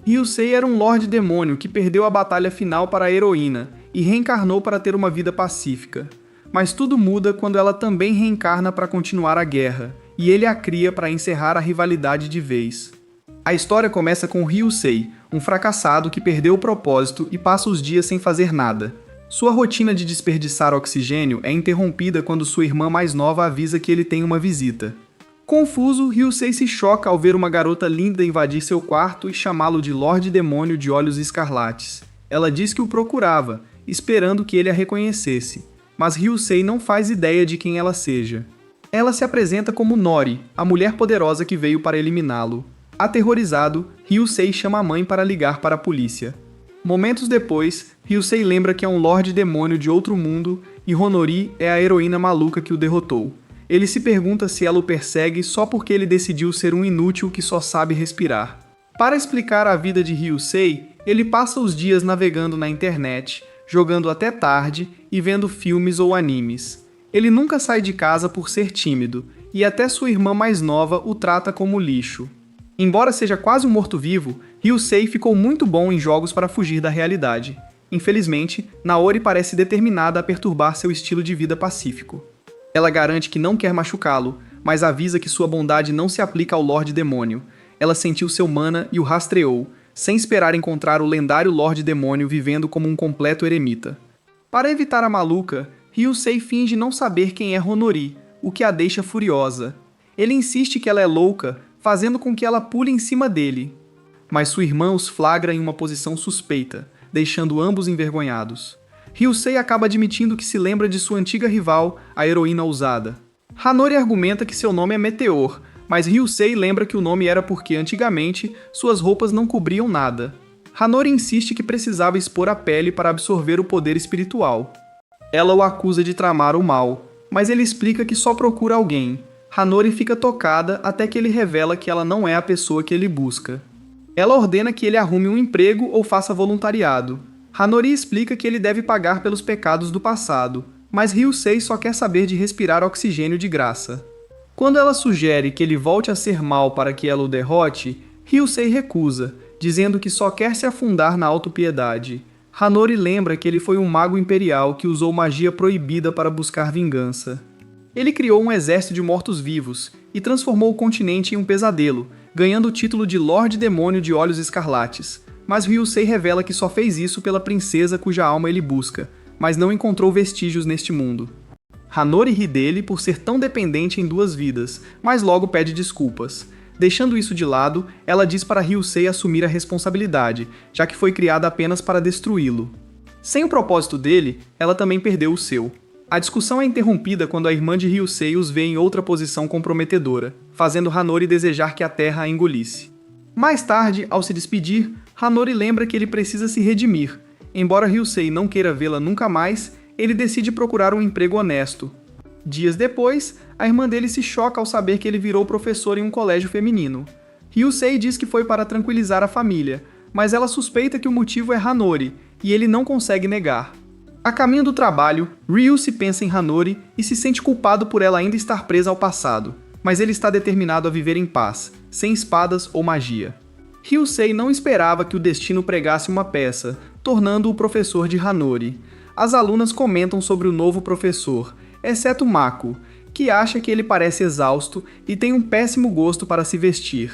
Ryusei era um Lorde Demônio que perdeu a batalha final para a heroína e reencarnou para ter uma vida pacífica. Mas tudo muda quando ela também reencarna para continuar a guerra, e ele a cria para encerrar a rivalidade de vez. A história começa com Ryusei, um fracassado que perdeu o propósito e passa os dias sem fazer nada. Sua rotina de desperdiçar oxigênio é interrompida quando sua irmã mais nova avisa que ele tem uma visita. Confuso, Ryusei se choca ao ver uma garota linda invadir seu quarto e chamá-lo de Lorde Demônio de Olhos Escarlates. Ela diz que o procurava, esperando que ele a reconhecesse, mas Ryusei não faz ideia de quem ela seja. Ela se apresenta como Nori, a mulher poderosa que veio para eliminá-lo. Aterrorizado, Ryusei chama a mãe para ligar para a polícia. Momentos depois, Ryusei lembra que é um Lorde Demônio de outro mundo e Honori é a heroína maluca que o derrotou. Ele se pergunta se ela o persegue só porque ele decidiu ser um inútil que só sabe respirar. Para explicar a vida de Ryusei, ele passa os dias navegando na internet, jogando até tarde e vendo filmes ou animes. Ele nunca sai de casa por ser tímido, e até sua irmã mais nova o trata como lixo. Embora seja quase um morto-vivo, Ryusei ficou muito bom em jogos para fugir da realidade. Infelizmente, Naori parece determinada a perturbar seu estilo de vida pacífico. Ela garante que não quer machucá-lo, mas avisa que sua bondade não se aplica ao Lorde Demônio. Ela sentiu seu mana e o rastreou, sem esperar encontrar o lendário Lorde Demônio vivendo como um completo eremita. Para evitar a maluca, Ryusei finge não saber quem é Honori, o que a deixa furiosa. Ele insiste que ela é louca, fazendo com que ela pule em cima dele. Mas sua irmã os flagra em uma posição suspeita, deixando ambos envergonhados. Ryusei acaba admitindo que se lembra de sua antiga rival, a heroína ousada. Hanori argumenta que seu nome é Meteor, mas Ryusei lembra que o nome era porque, antigamente, suas roupas não cobriam nada. Hanori insiste que precisava expor a pele para absorver o poder espiritual. Ela o acusa de tramar o mal, mas ele explica que só procura alguém. Hanori fica tocada até que ele revela que ela não é a pessoa que ele busca. Ela ordena que ele arrume um emprego ou faça voluntariado. Hanori explica que ele deve pagar pelos pecados do passado, mas Ryusei só quer saber de respirar oxigênio de graça. Quando ela sugere que ele volte a ser mal para que ela o derrote, Ryusei recusa, dizendo que só quer se afundar na autopiedade. Hanori lembra que ele foi um mago imperial que usou magia proibida para buscar vingança. Ele criou um exército de mortos-vivos e transformou o continente em um pesadelo, ganhando o título de Lorde Demônio de Olhos Escarlates. Mas Ryusei revela que só fez isso pela princesa cuja alma ele busca, mas não encontrou vestígios neste mundo. Hanori ri dele por ser tão dependente em duas vidas, mas logo pede desculpas. Deixando isso de lado, ela diz para Ryusei assumir a responsabilidade, já que foi criada apenas para destruí-lo. Sem o propósito dele, ela também perdeu o seu. A discussão é interrompida quando a irmã de Ryusei os vê em outra posição comprometedora, fazendo Hanori desejar que a terra a engolisse. Mais tarde, ao se despedir, Hanori lembra que ele precisa se redimir. Embora Ryusei não queira vê-la nunca mais, ele decide procurar um emprego honesto. Dias depois, a irmã dele se choca ao saber que ele virou professor em um colégio feminino. Ryusei diz que foi para tranquilizar a família, mas ela suspeita que o motivo é Hanori, e ele não consegue negar. A caminho do trabalho, Ryu se pensa em Hanori e se sente culpado por ela ainda estar presa ao passado, mas ele está determinado a viver em paz, sem espadas ou magia. Ryusei não esperava que o destino pregasse uma peça, tornando-o professor de Hanori. As alunas comentam sobre o novo professor, exceto Mako, que acha que ele parece exausto e tem um péssimo gosto para se vestir.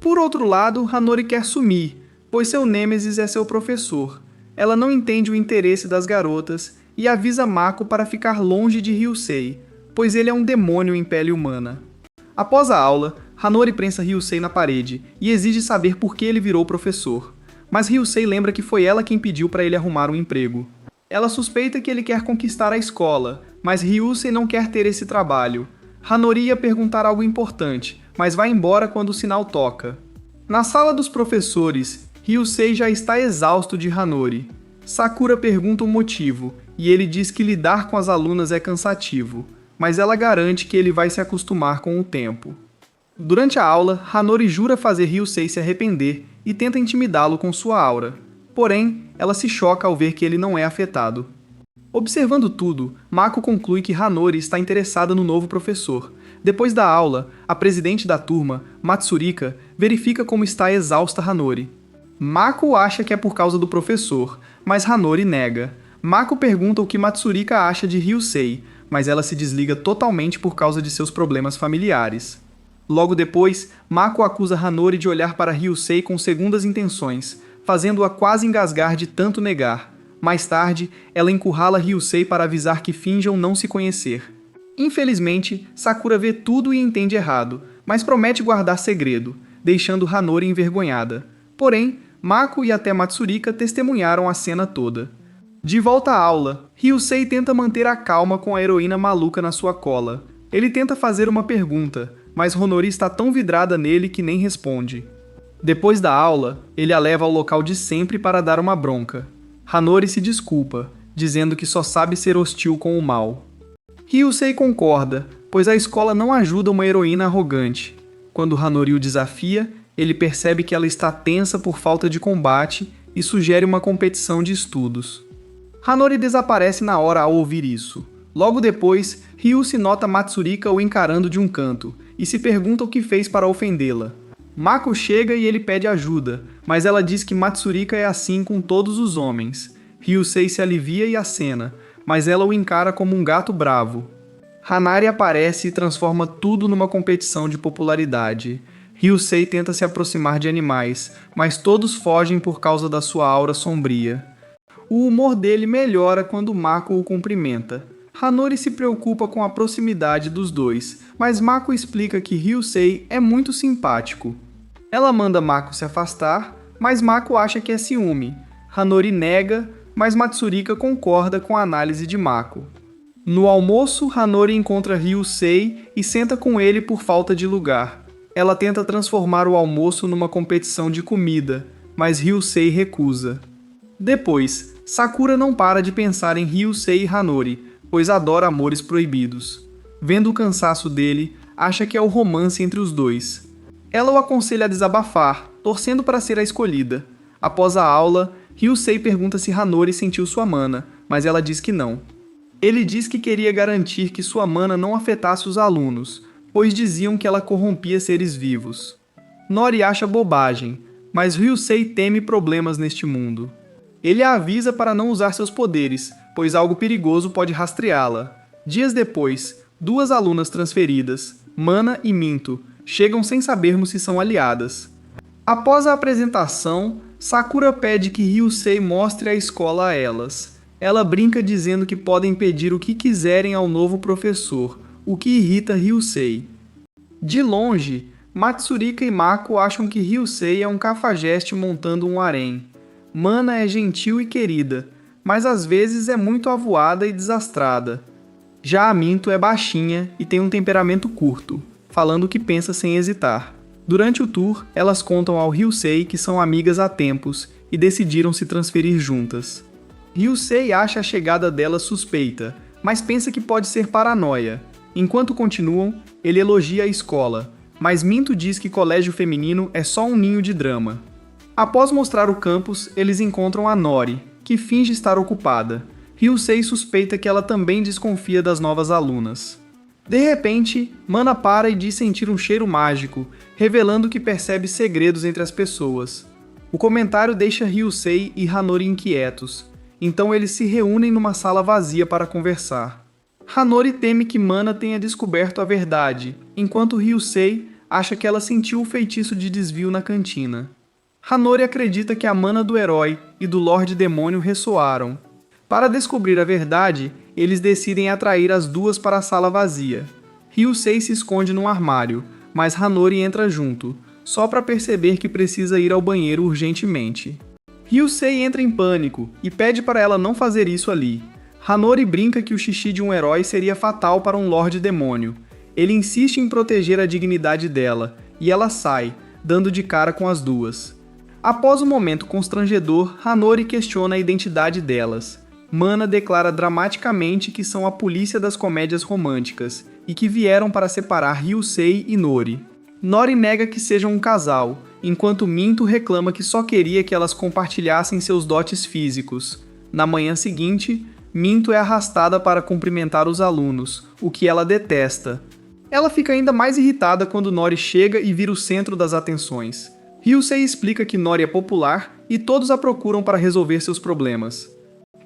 Por outro lado, Hanori quer sumir, pois seu nêmesis é seu professor. Ela não entende o interesse das garotas e avisa Mako para ficar longe de Ryusei, pois ele é um demônio em pele humana. Após a aula, Hanori prensa Ryusei na parede e exige saber por que ele virou professor. Mas Ryusei lembra que foi ela quem pediu para ele arrumar um emprego. Ela suspeita que ele quer conquistar a escola, mas Ryusei não quer ter esse trabalho. Hanori ia perguntar algo importante, mas vai embora quando o sinal toca. Na sala dos professores, Ryusei já está exausto de Hanori. Sakura pergunta o motivo, e ele diz que lidar com as alunas é cansativo, mas ela garante que ele vai se acostumar com o tempo. Durante a aula, Hanori jura fazer Ryusei se arrepender e tenta intimidá-lo com sua aura. Porém, ela se choca ao ver que ele não é afetado. Observando tudo, Mako conclui que Hanori está interessada no novo professor. Depois da aula, a presidente da turma, Matsurika, verifica como está exausta Hanori. Mako acha que é por causa do professor, mas Hanori nega. Mako pergunta o que Matsurika acha de Ryusei, mas ela se desliga totalmente por causa de seus problemas familiares. Logo depois, Mako acusa Hanori de olhar para Ryusei com segundas intenções, fazendo-a quase engasgar de tanto negar. Mais tarde, ela encurrala Ryusei para avisar que finjam não se conhecer. Infelizmente, Sakura vê tudo e entende errado, mas promete guardar segredo, deixando Hanori envergonhada. Porém, Mako e até Matsurika testemunharam a cena toda. De volta à aula, Ryusei tenta manter a calma com a heroína maluca na sua cola. Ele tenta fazer uma pergunta, mas Honori está tão vidrada nele que nem responde. Depois da aula, ele a leva ao local de sempre para dar uma bronca. Hanori se desculpa, dizendo que só sabe ser hostil com o mal. Ryusei concorda, pois a escola não ajuda uma heroína arrogante. Quando Hanori o desafia, ele percebe que ela está tensa por falta de combate e sugere uma competição de estudos. Hanori desaparece na hora ao ouvir isso. Logo depois, Ryusi nota Matsurika o encarando de um canto e se pergunta o que fez para ofendê-la. Mako chega e ele pede ajuda, mas ela diz que Matsurika é assim com todos os homens. Ryusei se alivia e acena, mas ela o encara como um gato bravo. Hanari aparece e transforma tudo numa competição de popularidade. Ryusei tenta se aproximar de animais, mas todos fogem por causa da sua aura sombria. O humor dele melhora quando Mako o cumprimenta. Hanori se preocupa com a proximidade dos dois, mas Mako explica que Ryusei é muito simpático. Ela manda Mako se afastar, mas Mako acha que é ciúme. Hanori nega, mas Matsurika concorda com a análise de Mako. No almoço, Hanori encontra Ryusei e senta com ele por falta de lugar. Ela tenta transformar o almoço numa competição de comida, mas Ryusei recusa. Depois, Sakura não para de pensar em Ryusei e Hanori, pois adora amores proibidos. Vendo o cansaço dele, acha que é o romance entre os dois. Ela o aconselha a desabafar, torcendo para ser a escolhida. Após a aula, Ryusei pergunta se Hanori sentiu sua mana, mas ela diz que não. Ele diz que queria garantir que sua mana não afetasse os alunos, pois diziam que ela corrompia seres vivos. Nori acha bobagem, mas Ryusei teme problemas neste mundo. Ele a avisa para não usar seus poderes, pois algo perigoso pode rastreá-la. Dias depois, duas alunas transferidas, Mana e Minto, chegam sem sabermos se são aliadas. Após a apresentação, Sakura pede que Ryusei mostre a escola a elas. Ela brinca dizendo que podem pedir o que quiserem ao novo professor, o que irrita Ryusei. De longe, Matsurika e Mako acham que Ryusei é um cafajeste montando um harém. Mana é gentil e querida, mas às vezes é muito avoada e desastrada. Já a Minto é baixinha e tem um temperamento curto, falando o que pensa sem hesitar. Durante o tour, elas contam ao Ryusei que são amigas há tempos e decidiram se transferir juntas. Ryusei acha a chegada dela suspeita, mas pensa que pode ser paranoia. Enquanto continuam, ele elogia a escola, mas Minto diz que colégio feminino é só um ninho de drama. Após mostrar o campus, eles encontram a Nori, que finge estar ocupada. Ryusei suspeita que ela também desconfia das novas alunas. De repente, Mana para e diz sentir um cheiro mágico, revelando que percebe segredos entre as pessoas. O comentário deixa Ryusei e Hanori inquietos, então eles se reúnem numa sala vazia para conversar. Hanori teme que Mana tenha descoberto a verdade, enquanto Ryusei acha que ela sentiu o feitiço de desvio na cantina. Hanori acredita que a mana do herói e do Lorde Demônio ressoaram. Para descobrir a verdade, eles decidem atrair as duas para a sala vazia. Ryusei se esconde num armário, mas Hanori entra junto, só para perceber que precisa ir ao banheiro urgentemente. Ryusei entra em pânico e pede para ela não fazer isso ali. Hanori brinca que o xixi de um herói seria fatal para um Lorde Demônio. Ele insiste em proteger a dignidade dela, e ela sai, dando de cara com as duas. Após um momento constrangedor, Hanori questiona a identidade delas. Mana declara dramaticamente que são a polícia das comédias românticas e que vieram para separar Ryusei e Nori. Nori nega que sejam um casal, enquanto Minto reclama que só queria que elas compartilhassem seus dotes físicos. Na manhã seguinte, Minto é arrastada para cumprimentar os alunos, o que ela detesta. Ela fica ainda mais irritada quando Nori chega e vira o centro das atenções. Ryusei explica que Nori é popular e todos a procuram para resolver seus problemas.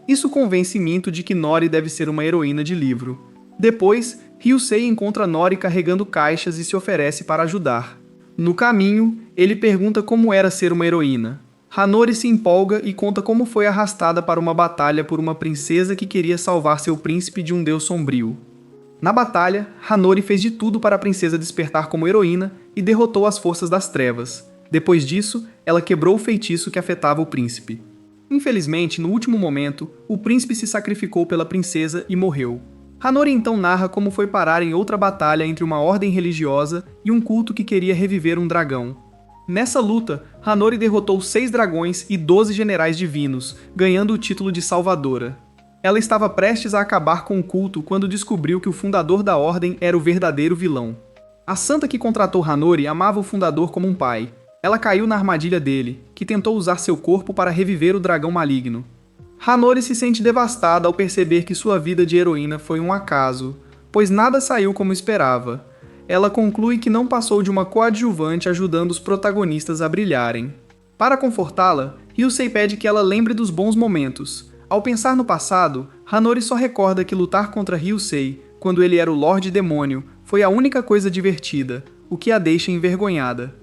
Isso convence Minto de que Nori deve ser uma heroína de livro. Depois, Ryusei encontra Nori carregando caixas e se oferece para ajudar. No caminho, ele pergunta como era ser uma heroína. Hanori se empolga e conta como foi arrastada para uma batalha por uma princesa que queria salvar seu príncipe de um deus sombrio. Na batalha, Hanori fez de tudo para a princesa despertar como heroína e derrotou as forças das trevas. Depois disso, ela quebrou o feitiço que afetava o príncipe. Infelizmente, no último momento, o príncipe se sacrificou pela princesa e morreu. Hanori então narra como foi parar em outra batalha entre uma ordem religiosa e um culto que queria reviver um dragão. Nessa luta, Hanori derrotou 6 dragões e 12 generais divinos, ganhando o título de Salvadora. Ela estava prestes a acabar com o culto quando descobriu que o fundador da ordem era o verdadeiro vilão. A santa que contratou Hanori amava o fundador como um pai. Ela caiu na armadilha dele, que tentou usar seu corpo para reviver o dragão maligno. Hanori se sente devastada ao perceber que sua vida de heroína foi um acaso, pois nada saiu como esperava. Ela conclui que não passou de uma coadjuvante ajudando os protagonistas a brilharem. Para confortá-la, Ryusei pede que ela lembre dos bons momentos. Ao pensar no passado, Hanori só recorda que lutar contra Ryusei, quando ele era o Lorde Demônio, foi a única coisa divertida, o que a deixa envergonhada.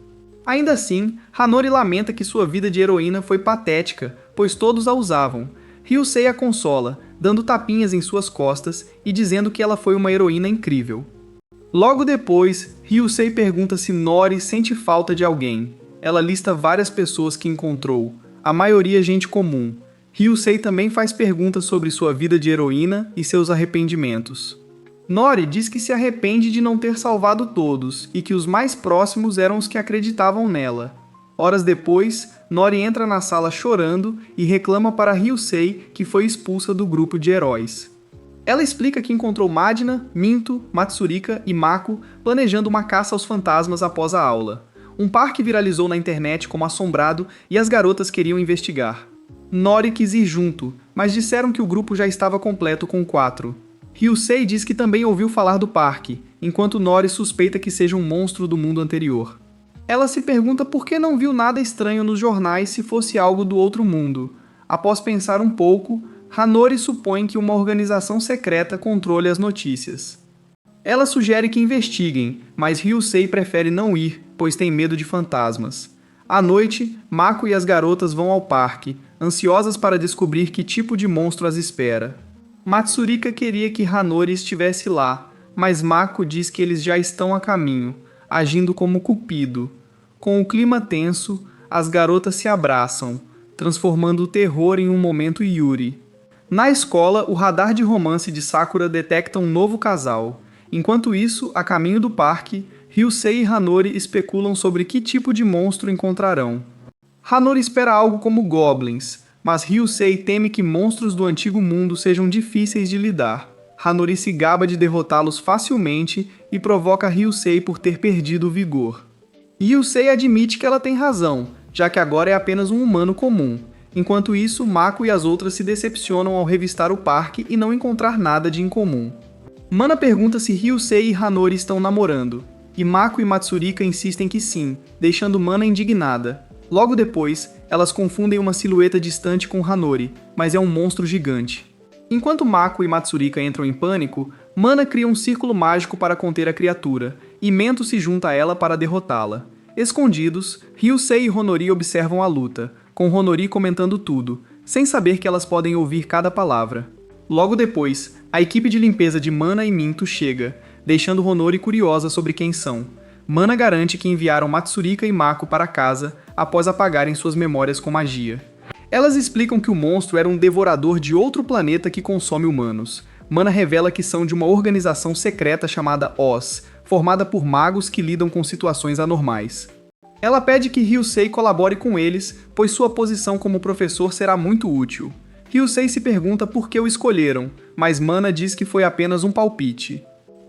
Ainda assim, Hanori lamenta que sua vida de heroína foi patética, pois todos a usavam. Ryusei a consola, dando tapinhas em suas costas e dizendo que ela foi uma heroína incrível. Logo depois, Ryusei pergunta se Nori sente falta de alguém. Ela lista várias pessoas que encontrou, a maioria gente comum. Ryusei também faz perguntas sobre sua vida de heroína e seus arrependimentos. Nori diz que se arrepende de não ter salvado todos e que os mais próximos eram os que acreditavam nela. Horas depois, Nori entra na sala chorando e reclama para Ryusei que foi expulsa do grupo de heróis. Ela explica que encontrou Madina, Minto, Matsurika e Mako planejando uma caça aos fantasmas após a aula. Um parque viralizou na internet como assombrado e as garotas queriam investigar. Nori quis ir junto, mas disseram que o grupo já estava completo com 4. Ryusei diz que também ouviu falar do parque, enquanto Nori suspeita que seja um monstro do mundo anterior. Ela se pergunta por que não viu nada estranho nos jornais se fosse algo do outro mundo. Após pensar um pouco, Hanori supõe que uma organização secreta controle as notícias. Ela sugere que investiguem, mas Ryusei prefere não ir, pois tem medo de fantasmas. À noite, Mako e as garotas vão ao parque, ansiosas para descobrir que tipo de monstro as espera. Matsurika queria que Hanori estivesse lá, mas Mako diz que eles já estão a caminho, agindo como Cupido. Com o clima tenso, as garotas se abraçam, transformando o terror em um momento Yuri. Na escola, o radar de romance de Sakura detecta um novo casal. Enquanto isso, a caminho do parque, Ryusei e Hanori especulam sobre que tipo de monstro encontrarão. Hanori espera algo como goblins, mas Ryusei teme que monstros do antigo mundo sejam difíceis de lidar. Hanori se gaba de derrotá-los facilmente e provoca Ryusei por ter perdido o vigor. Ryusei admite que ela tem razão, já que agora é apenas um humano comum. Enquanto isso, Mako e as outras se decepcionam ao revistar o parque e não encontrar nada de incomum. Mana pergunta se Ryusei e Hanori estão namorando, e Mako e Matsurika insistem que sim, deixando Mana indignada. Logo depois, elas confundem uma silhueta distante com Hanori, mas é um monstro gigante. Enquanto Mako e Matsurika entram em pânico, Mana cria um círculo mágico para conter a criatura, e Mento se junta a ela para derrotá-la. Escondidos, Ryusei e Honori observam a luta, com Honori comentando tudo, sem saber que elas podem ouvir cada palavra. Logo depois, a equipe de limpeza de Mana e Minto chega, deixando Honori curiosa sobre quem são. Mana garante que enviaram Matsurika e Mako para casa após apagarem suas memórias com magia. Elas explicam que o monstro era um devorador de outro planeta que consome humanos. Mana revela que são de uma organização secreta chamada Oz, formada por magos que lidam com situações anormais. Ela pede que Ryusei colabore com eles, pois sua posição como professor será muito útil. Ryusei se pergunta por que o escolheram, mas Mana diz que foi apenas um palpite.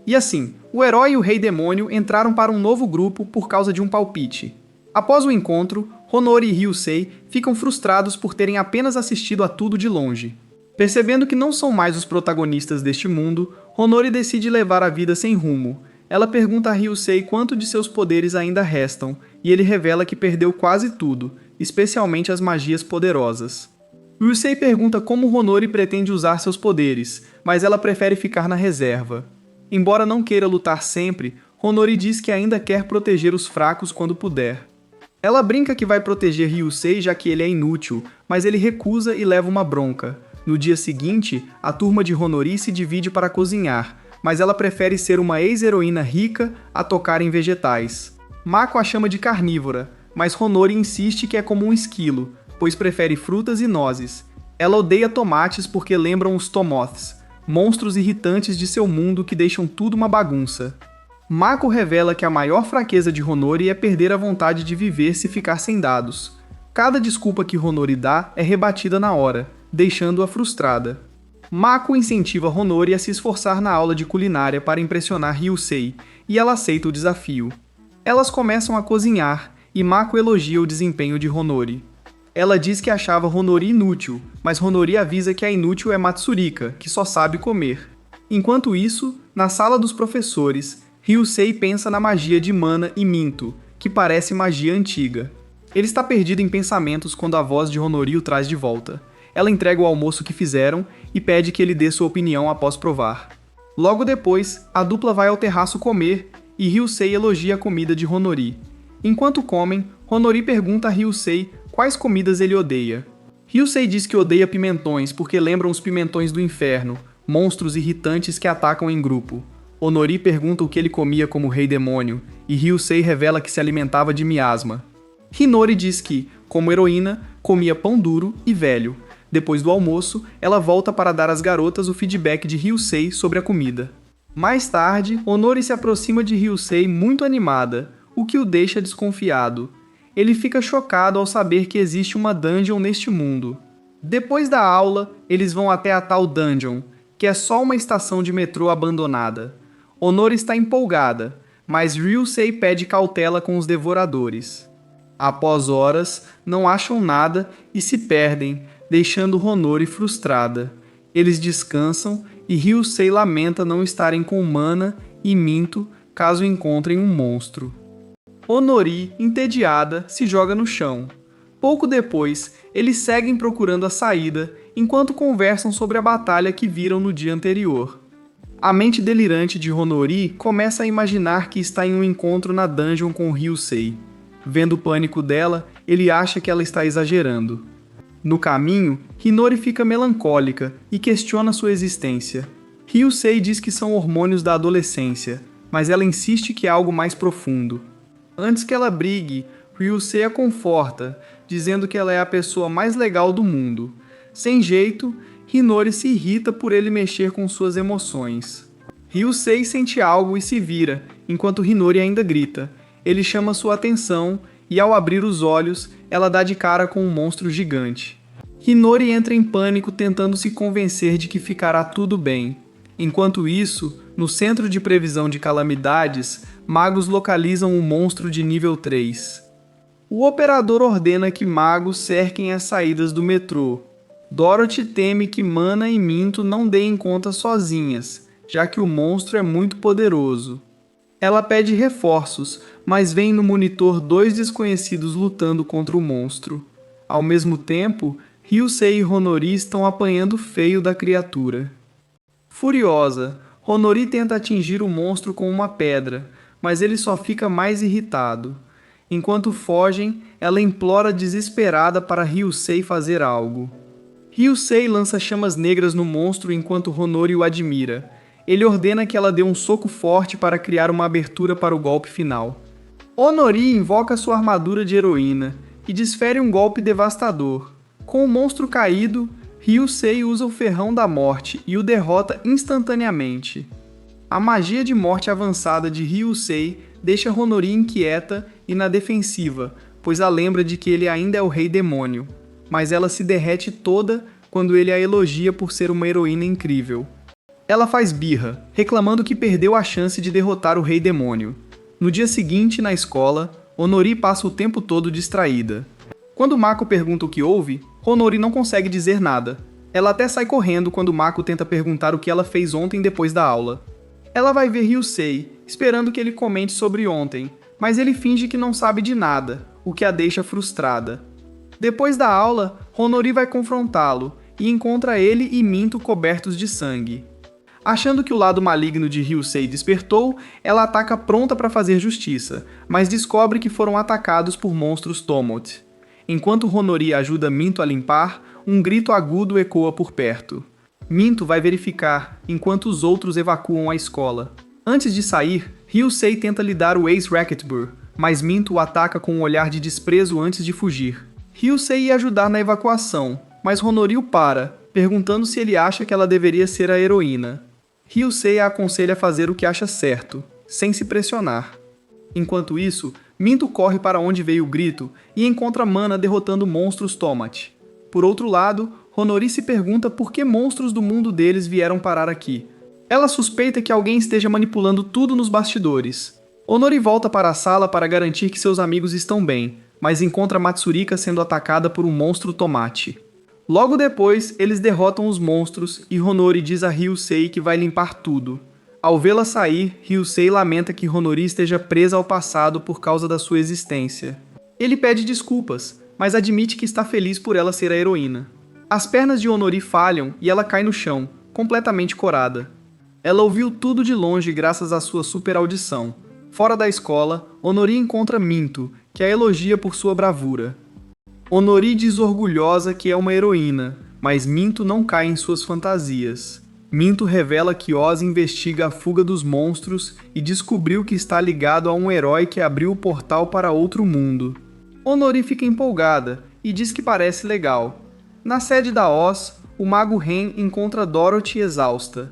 E assim, o herói e o rei demônio entraram para um novo grupo por causa de um palpite. Após o encontro, Honori e Ryusei ficam frustrados por terem apenas assistido a tudo de longe. Percebendo que não são mais os protagonistas deste mundo, Honori decide levar a vida sem rumo. Ela pergunta a Ryusei quanto de seus poderes ainda restam, e ele revela que perdeu quase tudo, especialmente as magias poderosas. Ryusei pergunta como Honori pretende usar seus poderes, mas ela prefere ficar na reserva. Embora não queira lutar sempre, Honori diz que ainda quer proteger os fracos quando puder. Ela brinca que vai proteger Ryusei já que ele é inútil, mas ele recusa e leva uma bronca. No dia seguinte, a turma de Honori se divide para cozinhar, mas ela prefere ser uma ex-heroína rica a tocar em vegetais. Mako a chama de carnívora, mas Honori insiste que é como um esquilo, pois prefere frutas e nozes. Ela odeia tomates porque lembram os Tomoths, monstros irritantes de seu mundo que deixam tudo uma bagunça. Mako revela que a maior fraqueza de Honori é perder a vontade de viver se ficar sem dados. Cada desculpa que Honori dá é rebatida na hora, deixando-a frustrada. Mako incentiva Honori a se esforçar na aula de culinária para impressionar Ryusei, e ela aceita o desafio. Elas começam a cozinhar, e Mako elogia o desempenho de Honori. Ela diz que achava Honori inútil, mas Honori avisa que a inútil é Matsurika, que só sabe comer. Enquanto isso, na sala dos professores, Ryusei pensa na magia de mana e minto, que parece magia antiga. Ele está perdido em pensamentos quando a voz de Honori o traz de volta. Ela entrega o almoço que fizeram e pede que ele dê sua opinião após provar. Logo depois, a dupla vai ao terraço comer e Ryusei elogia a comida de Honori. Enquanto comem, Honori pergunta a Ryusei quais comidas ele odeia. Ryusei diz que odeia pimentões porque lembram os pimentões do inferno, monstros irritantes que atacam em grupo. Honori pergunta o que ele comia como rei demônio, e Ryusei revela que se alimentava de miasma. Hinori diz que, como heroína, comia pão duro e velho. Depois do almoço, ela volta para dar às garotas o feedback de Ryusei sobre a comida. Mais tarde, Honori se aproxima de Ryusei muito animada, o que o deixa desconfiado. Ele fica chocado ao saber que existe uma dungeon neste mundo. Depois da aula, eles vão até a tal dungeon, que é só uma estação de metrô abandonada. Honori está empolgada, mas Ryusei pede cautela com os devoradores. Após horas, não acham nada e se perdem, deixando Honori frustrada. Eles descansam e Ryusei lamenta não estarem com mana e minto caso encontrem um monstro. Honori, entediada, se joga no chão. Pouco depois, eles seguem procurando a saída, enquanto conversam sobre a batalha que viram no dia anterior. A mente delirante de Honori começa a imaginar que está em um encontro na dungeon com Ryusei. Vendo o pânico dela, ele acha que ela está exagerando. No caminho, Hinori fica melancólica e questiona sua existência. Ryusei diz que são hormônios da adolescência, mas ela insiste que é algo mais profundo. Antes que ela brigue, Ryusei a conforta, dizendo que ela é a pessoa mais legal do mundo. Sem jeito, Hinori se irrita por ele mexer com suas emoções. Ryusei sente algo e se vira, enquanto Hinori ainda grita. Ele chama sua atenção e, ao abrir os olhos, ela dá de cara com um monstro gigante. Hinori entra em pânico tentando se convencer de que ficará tudo bem. Enquanto isso, no centro de previsão de calamidades, magos localizam um monstro de nível 3. O operador ordena que magos cerquem as saídas do metrô. Dorothy teme que Mana e Minto não deem conta sozinhas, já que o monstro é muito poderoso. Ela pede reforços, mas vê no monitor 2 desconhecidos lutando contra o monstro. Ao mesmo tempo, Ryusei e Honori estão apanhando feio da criatura. Furiosa, Honori tenta atingir o monstro com uma pedra, mas ele só fica mais irritado. Enquanto fogem, ela implora desesperada para Ryusei fazer algo. Ryusei lança chamas negras no monstro enquanto Honori o admira. Ele ordena que ela dê um soco forte para criar uma abertura para o golpe final. Honori invoca sua armadura de heroína e desfere um golpe devastador. Com o monstro caído, Ryusei usa o ferrão da morte e o derrota instantaneamente. A magia de morte avançada de Ryusei deixa Honori inquieta e na defensiva, pois a lembra de que ele ainda é o rei demônio. Mas ela se derrete toda quando ele a elogia por ser uma heroína incrível. Ela faz birra, reclamando que perdeu a chance de derrotar o rei demônio. No dia seguinte, na escola, Honori passa o tempo todo distraída. Quando Mako pergunta o que houve, Honori não consegue dizer nada. Ela até sai correndo quando Mako tenta perguntar o que ela fez ontem depois da aula. Ela vai ver Ryusei, esperando que ele comente sobre ontem, mas ele finge que não sabe de nada, o que a deixa frustrada. Depois da aula, Honori vai confrontá-lo e encontra ele e Minto cobertos de sangue. Achando que o lado maligno de Ryusei despertou, ela ataca pronta para fazer justiça, mas descobre que foram atacados por monstros Tomote. Enquanto Honori ajuda Minto a limpar, um grito agudo ecoa por perto. Minto vai verificar, enquanto os outros evacuam a escola. Antes de sair, Ryusei tenta lhe dar o Ace Racquetbur, mas Minto o ataca com um olhar de desprezo antes de fugir. Ryusei ia ajudar na evacuação, mas Honori o para, perguntando se ele acha que ela deveria ser a heroína. Ryusei a aconselha a fazer o que acha certo, sem se pressionar. Enquanto isso, Minto corre para onde veio o grito e encontra Mana derrotando monstros Tomote. Por outro lado, Honori se pergunta por que monstros do mundo deles vieram parar aqui. Ela suspeita que alguém esteja manipulando tudo nos bastidores. Honori volta para a sala para garantir que seus amigos estão bem, mas encontra Matsurika sendo atacada por um monstro tomate. Logo depois, eles derrotam os monstros e Honori diz a Ryusei que vai limpar tudo. Ao vê-la sair, Ryusei lamenta que Honori esteja presa ao passado por causa da sua existência. Ele pede desculpas, mas admite que está feliz por ela ser a heroína. As pernas de Honori falham e ela cai no chão, completamente corada. Ela ouviu tudo de longe graças à sua super audição. Fora da escola, Honori encontra Minto, que a elogia por sua bravura. Honori diz orgulhosa que é uma heroína, mas Minto não cai em suas fantasias. Minto revela que Oz investiga a fuga dos monstros e descobriu que está ligado a um herói que abriu o portal para outro mundo. Honori fica empolgada e diz que parece legal. Na sede da Oz, o mago Ren encontra Dorothy exausta.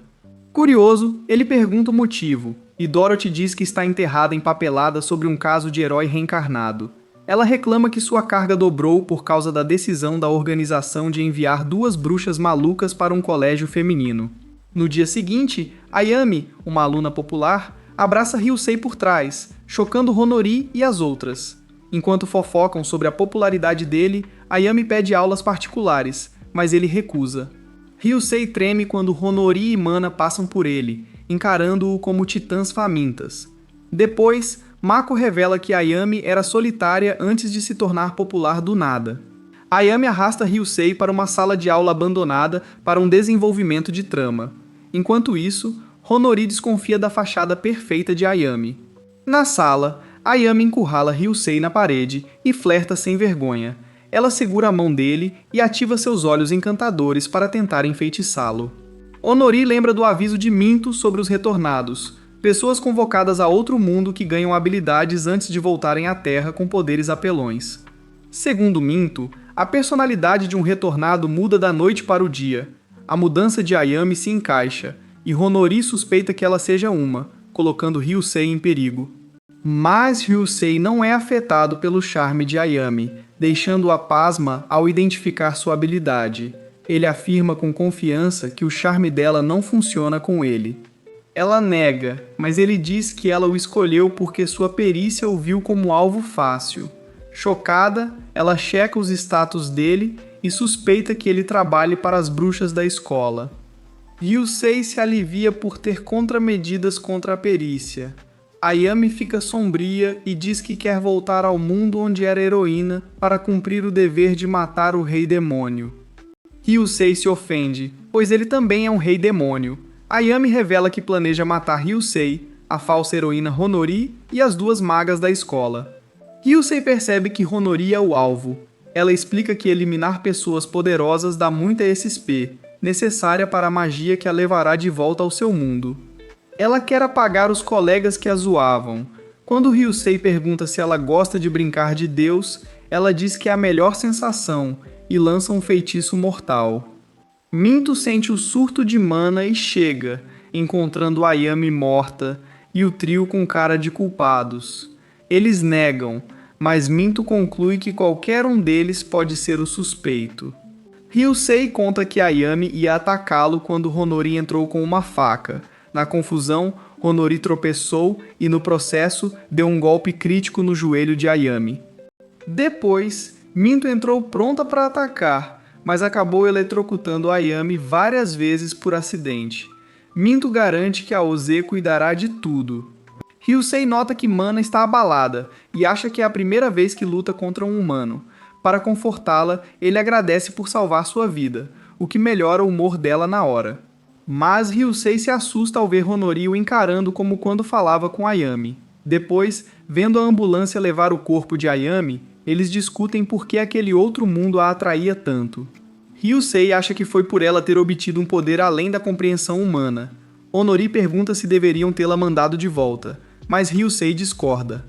Curioso, ele pergunta o motivo, e Dorothy diz que está enterrada empapelada sobre um caso de herói reencarnado. Ela reclama que sua carga dobrou por causa da decisão da organização de enviar 2 bruxas malucas para um colégio feminino. No dia seguinte, Ayami, uma aluna popular, abraça Ryusei por trás, chocando Honori e as outras. Enquanto fofocam sobre a popularidade dele, Ayami pede aulas particulares, mas ele recusa. Ryusei treme quando Honori e Mana passam por ele, encarando-o como titãs famintas. Depois, Mako revela que Ayami era solitária antes de se tornar popular do nada. Ayami arrasta Ryusei para uma sala de aula abandonada para um desenvolvimento de trama. Enquanto isso, Honori desconfia da fachada perfeita de Ayami. Na sala, Ayami encurrala Ryusei na parede e flerta sem vergonha. Ela segura a mão dele e ativa seus olhos encantadores para tentar enfeitiçá-lo. Honori lembra do aviso de Minto sobre os retornados, pessoas convocadas a outro mundo que ganham habilidades antes de voltarem à Terra com poderes apelões. Segundo Minto, a personalidade de um retornado muda da noite para o dia. A mudança de Ayami se encaixa, e Honori suspeita que ela seja uma, colocando Ryusei em perigo. Mas Ryusei não é afetado pelo charme de Ayami, deixando-a pasma ao identificar sua habilidade. Ele afirma com confiança que o charme dela não funciona com ele. Ela nega, mas ele diz que ela o escolheu porque sua perícia o viu como alvo fácil. Chocada, ela checa os status dele e suspeita que ele trabalhe para as bruxas da escola. Ryusei se alivia por ter contramedidas contra a perícia. Ayami fica sombria e diz que quer voltar ao mundo onde era heroína para cumprir o dever de matar o rei demônio. Ryusei se ofende, pois ele também é um rei demônio. Ayami revela que planeja matar Ryusei, a falsa heroína Honori e as 2 magas da escola. Ryusei percebe que Honori é o alvo. Ela explica que eliminar pessoas poderosas dá muita XP, necessária para a magia que a levará de volta ao seu mundo. Ela quer apagar os colegas que a zoavam. Quando Ryusei pergunta se ela gosta de brincar de Deus, ela diz que é a melhor sensação e lança um feitiço mortal. Minto sente o surto de Mana e chega, encontrando Ayami morta e o trio com cara de culpados. Eles negam, mas Minto conclui que qualquer um deles pode ser o suspeito. Ryusei conta que Ayami ia atacá-lo quando Honori entrou com uma faca. Na confusão, Honori tropeçou e, no processo, deu um golpe crítico no joelho de Ayami. Depois, Minto entrou pronta para atacar, mas acabou eletrocutando Ayami várias vezes por acidente. Minto garante que a Oze cuidará de tudo. Ryusei nota que Mana está abalada e acha que é a primeira vez que luta contra um humano. Para confortá-la, ele agradece por salvar sua vida, o que melhora o humor dela na hora. Mas Ryusei se assusta ao ver Honori o encarando como quando falava com Ayami. Depois, vendo a ambulância levar o corpo de Ayami, eles discutem por que aquele outro mundo a atraía tanto. Ryusei acha que foi por ela ter obtido um poder além da compreensão humana. Honori pergunta se deveriam tê-la mandado de volta, mas Ryusei discorda.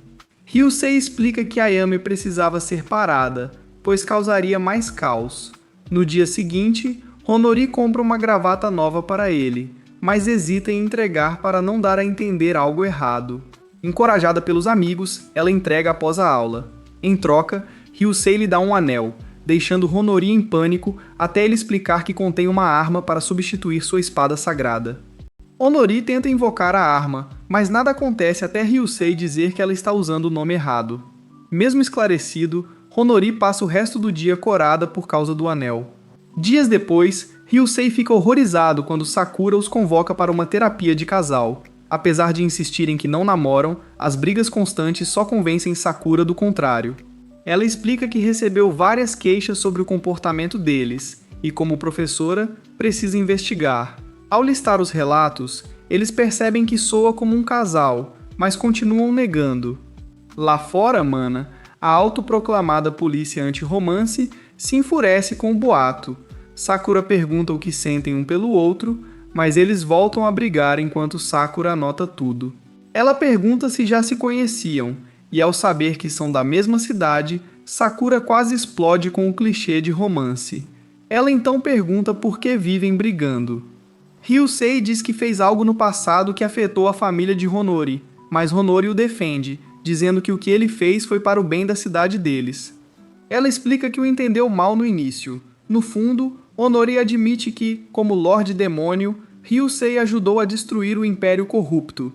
Ryusei explica que Ayami precisava ser parada, pois causaria mais caos. No dia seguinte, Honori compra uma gravata nova para ele, mas hesita em entregar para não dar a entender algo errado. Encorajada pelos amigos, ela entrega após a aula. Em troca, Ryusei lhe dá um anel, deixando Honori em pânico até ele explicar que contém uma arma para substituir sua espada sagrada. Honori tenta invocar a arma, mas nada acontece até Ryusei dizer que ela está usando o nome errado. Mesmo esclarecido, Honori passa o resto do dia corada por causa do anel. Dias depois, Ryusei fica horrorizado quando Sakura os convoca para uma terapia de casal. Apesar de insistirem que não namoram, as brigas constantes só convencem Sakura do contrário. Ela explica que recebeu várias queixas sobre o comportamento deles, e como professora, precisa investigar. Ao listar os relatos, eles percebem que soa como um casal, mas continuam negando. Lá fora, Mana, a autoproclamada polícia anti-romance se enfurece com o boato. Sakura pergunta o que sentem um pelo outro, mas eles voltam a brigar enquanto Sakura anota tudo. Ela pergunta se já se conheciam, e ao saber que são da mesma cidade, Sakura quase explode com o clichê de romance. Ela então pergunta por que vivem brigando. Ryusei diz que fez algo no passado que afetou a família de Honori, mas Honori o defende, dizendo que o que ele fez foi para o bem da cidade deles. Ela explica que o entendeu mal no início. No fundo, Honori admite que, como Lorde Demônio, Ryusei ajudou a destruir o Império Corrupto.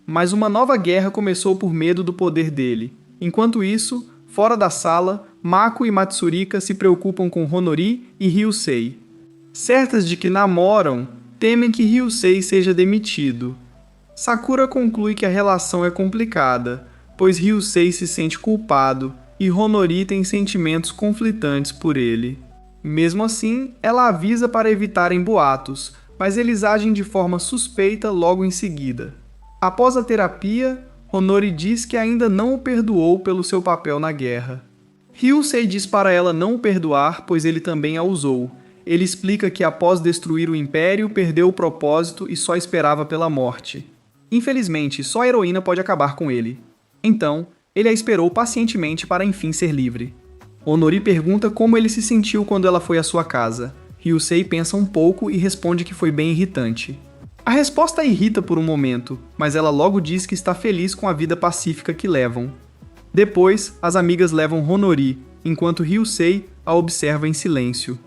Mas uma nova guerra começou por medo do poder dele. Enquanto isso, fora da sala, Mako e Matsurika se preocupam com Honori e Ryusei. Certas de que namoram, temem que Ryusei seja demitido. Sakura conclui que a relação é complicada, pois Ryusei se sente culpado e Honori tem sentimentos conflitantes por ele. Mesmo assim, ela avisa para evitarem boatos, mas eles agem de forma suspeita logo em seguida. Após a terapia, Honori diz que ainda não o perdoou pelo seu papel na guerra. Ryusei diz para ela não o perdoar, pois ele também a usou. Ele explica que após destruir o Império, perdeu o propósito e só esperava pela morte. Infelizmente, só a heroína pode acabar com ele. Então, ele a esperou pacientemente para enfim ser livre. Honori pergunta como ele se sentiu quando ela foi à sua casa. Ryusei pensa um pouco e responde que foi bem irritante. A resposta a irrita por um momento, mas ela logo diz que está feliz com a vida pacífica que levam. Depois, as amigas levam Honori, enquanto Ryusei a observa em silêncio.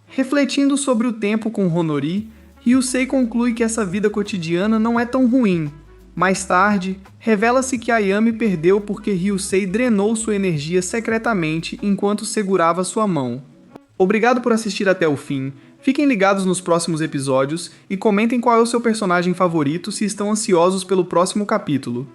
Refletindo sobre o tempo com Honori, Ryusei conclui que essa vida cotidiana não é tão ruim. Mais tarde, revela-se que Ayami perdeu porque Ryusei drenou sua energia secretamente enquanto segurava sua mão. Obrigado por assistir até o fim. Fiquem ligados nos próximos episódios e comentem qual é o seu personagem favorito se estão ansiosos pelo próximo capítulo.